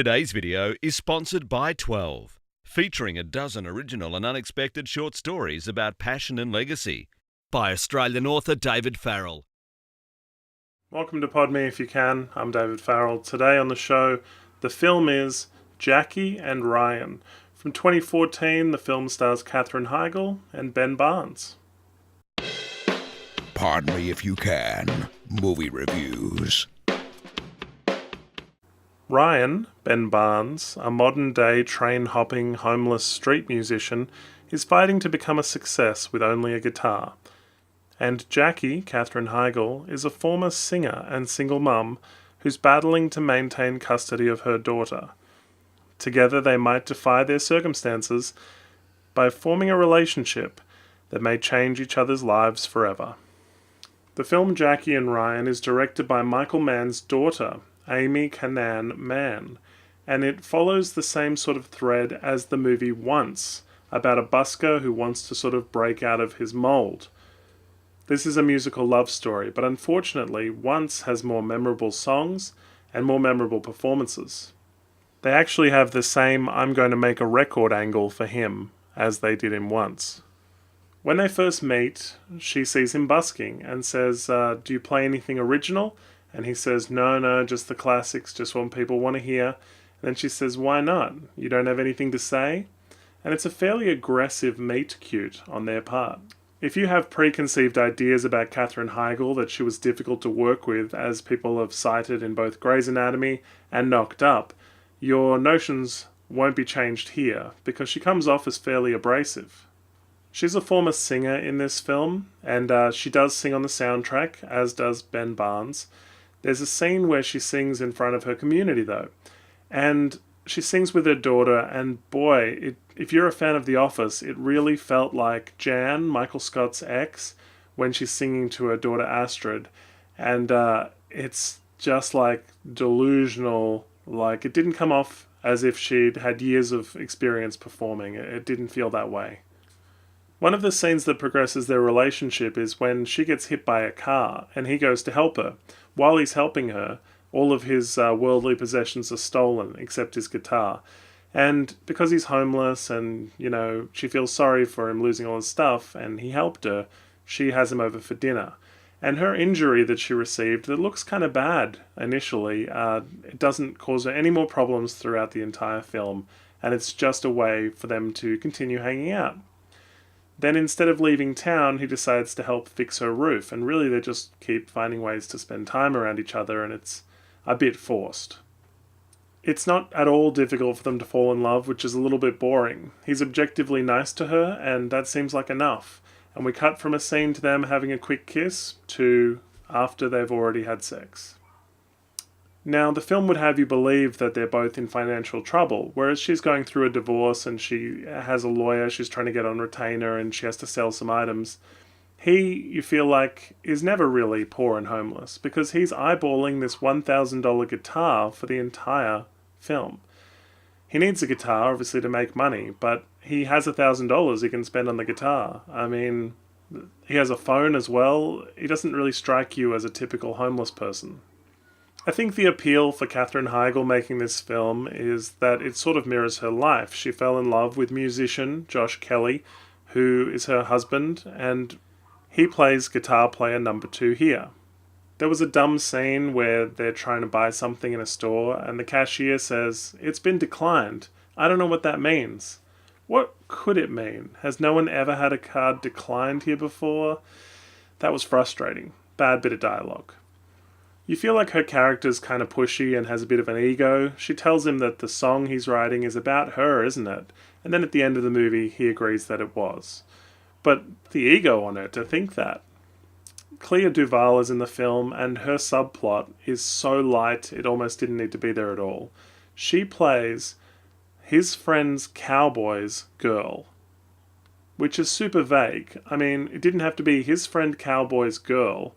Today's video is sponsored by 12, featuring a dozen original and unexpected short stories about passion and legacy by Australian author David Farrell. Welcome to Pod Me If You Can. I'm David Farrell. Today on the show, the film is Jackie and Ryan. From 2014, the film stars Katherine Heigl and Ben Barnes. Pardon Me If You Can. Movie reviews. Ryan, Ben Barnes, a modern-day train-hopping, homeless street musician, is fighting to become a success with only a guitar. And Jackie, Katherine Heigl, is a former singer and single mum who's battling to maintain custody of her daughter. Together they might defy their circumstances by forming a relationship that may change each other's lives forever. The film Jackie and Ryan is directed by Michael Mann's daughter, Amy Canaan Mann, and it follows the same sort of thread as the movie Once, about a busker who wants to sort of break out of his mold. This is a musical love story, but unfortunately Once has more memorable songs and more memorable performances. They actually have the same I'm going to make a record angle for him as they did in Once. When they first meet, she sees him busking and says, do you play anything original? And he says, no, just the classics, just what people want to hear. And then she says, why not? You don't have anything to say? And it's a fairly aggressive meet cute on their part. If you have preconceived ideas about Katherine Heigl that she was difficult to work with, as people have cited in both Grey's Anatomy and Knocked Up, your notions won't be changed here, because she comes off as fairly abrasive. She's a former singer in this film, and she does sing on the soundtrack, as does Ben Barnes. There's a scene where she sings in front of her community, though, and she sings with her daughter, and boy, if you're a fan of The Office, it really felt like Jan, Michael Scott's ex, when she's singing to her daughter Astrid, and it's just like delusional, like it didn't come off as if she'd had years of experience performing. It didn't feel that way. One of the scenes that progresses their relationship is when she gets hit by a car and he goes to help her. While he's helping her, all of his worldly possessions are stolen except his guitar. And because he's homeless and, she feels sorry for him losing all his stuff and he helped her, she has him over for dinner. And her injury that she received, that looks kind of bad initially, it doesn't cause her any more problems throughout the entire film. And it's just a way for them to continue hanging out. Then instead of leaving town, he decides to help fix her roof, and really they just keep finding ways to spend time around each other, and it's a bit forced. It's not at all difficult for them to fall in love, which is a little bit boring. He's objectively nice to her, and that seems like enough. And we cut from a scene to them having a quick kiss to after they've already had sex. Now, the film would have you believe that they're both in financial trouble, whereas she's going through a divorce and she has a lawyer, she's trying to get on retainer and she has to sell some items. He, you feel like, is never really poor and homeless because he's eyeballing this $1,000 guitar for the entire film. He needs a guitar, obviously, to make money, but he has $1,000 he can spend on the guitar. I mean, he has a phone as well. He doesn't really strike you as a typical homeless person. I think the appeal for Katherine Heigl making this film is that it sort of mirrors her life. She fell in love with musician Josh Kelly, who is her husband, and he plays guitar player number 2 here. There was a dumb scene where they're trying to buy something in a store, and the cashier says, "It's been declined." I don't know what that means. What could it mean? Has no one ever had a card declined here before? That was frustrating. Bad bit of dialogue. You feel like her character's kind of pushy and has a bit of an ego. She tells him that the song he's writing is about her, isn't it? And then at the end of the movie, he agrees that it was. But the ego on her to think that. Clea Duvall is in the film, and her subplot is so light it almost didn't need to be there at all. She plays his friend's cowboy's girl, which is super vague. I mean, it didn't have to be his friend cowboy's girl.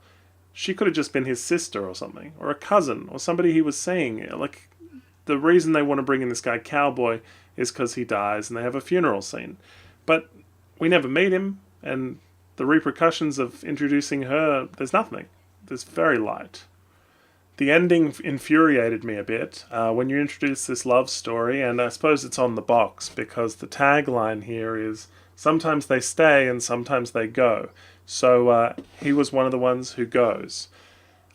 She could have just been his sister or something, or a cousin, or somebody he was seeing. Like, the reason they want to bring in this guy Cowboy is because he dies and they have a funeral scene. But we never meet him, and the repercussions of introducing her, there's nothing. There's very light. The ending infuriated me a bit when you introduce this love story, and I suppose it's on the box because the tagline here is sometimes they stay and sometimes they go. So he was one of the ones who goes.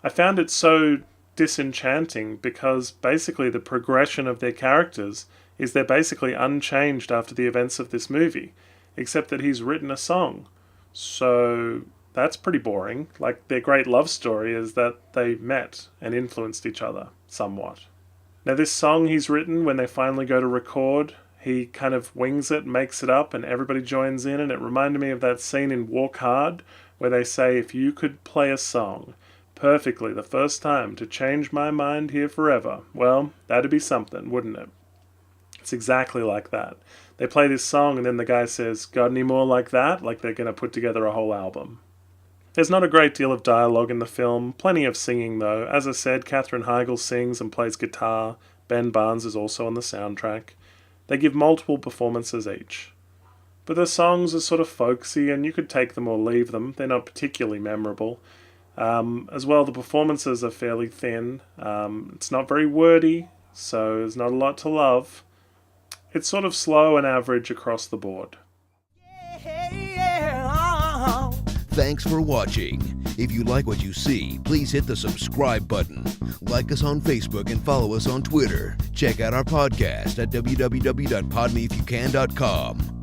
I found it so disenchanting because basically the progression of their characters is they're basically unchanged after the events of this movie, except that he's written a song. So that's pretty boring. Like, their great love story is that they met and influenced each other somewhat. Now, this song he's written, when they finally go to record, he kind of wings it, makes it up, and everybody joins in, and it reminded me of that scene in Walk Hard where they say, if you could play a song perfectly the first time to change my mind here forever, well, that'd be something, wouldn't it? It's exactly like that. They play this song and then the guy says, got any more like that? Like they're going to put together a whole album. There's not a great deal of dialogue in the film, plenty of singing though. As I said, Katherine Heigl sings and plays guitar. Ben Barnes is also on the soundtrack. They give multiple performances each. But the songs are sort of folksy and you could take them or leave them. They're not particularly memorable. As well, the performances are fairly thin. It's not very wordy, so there's not a lot to love. It's sort of slow and average across the board. Thanks for watching. If you like what you see, please hit the subscribe button. Like us on Facebook and follow us on Twitter. Check out our podcast at www.podmeifyoucan.com.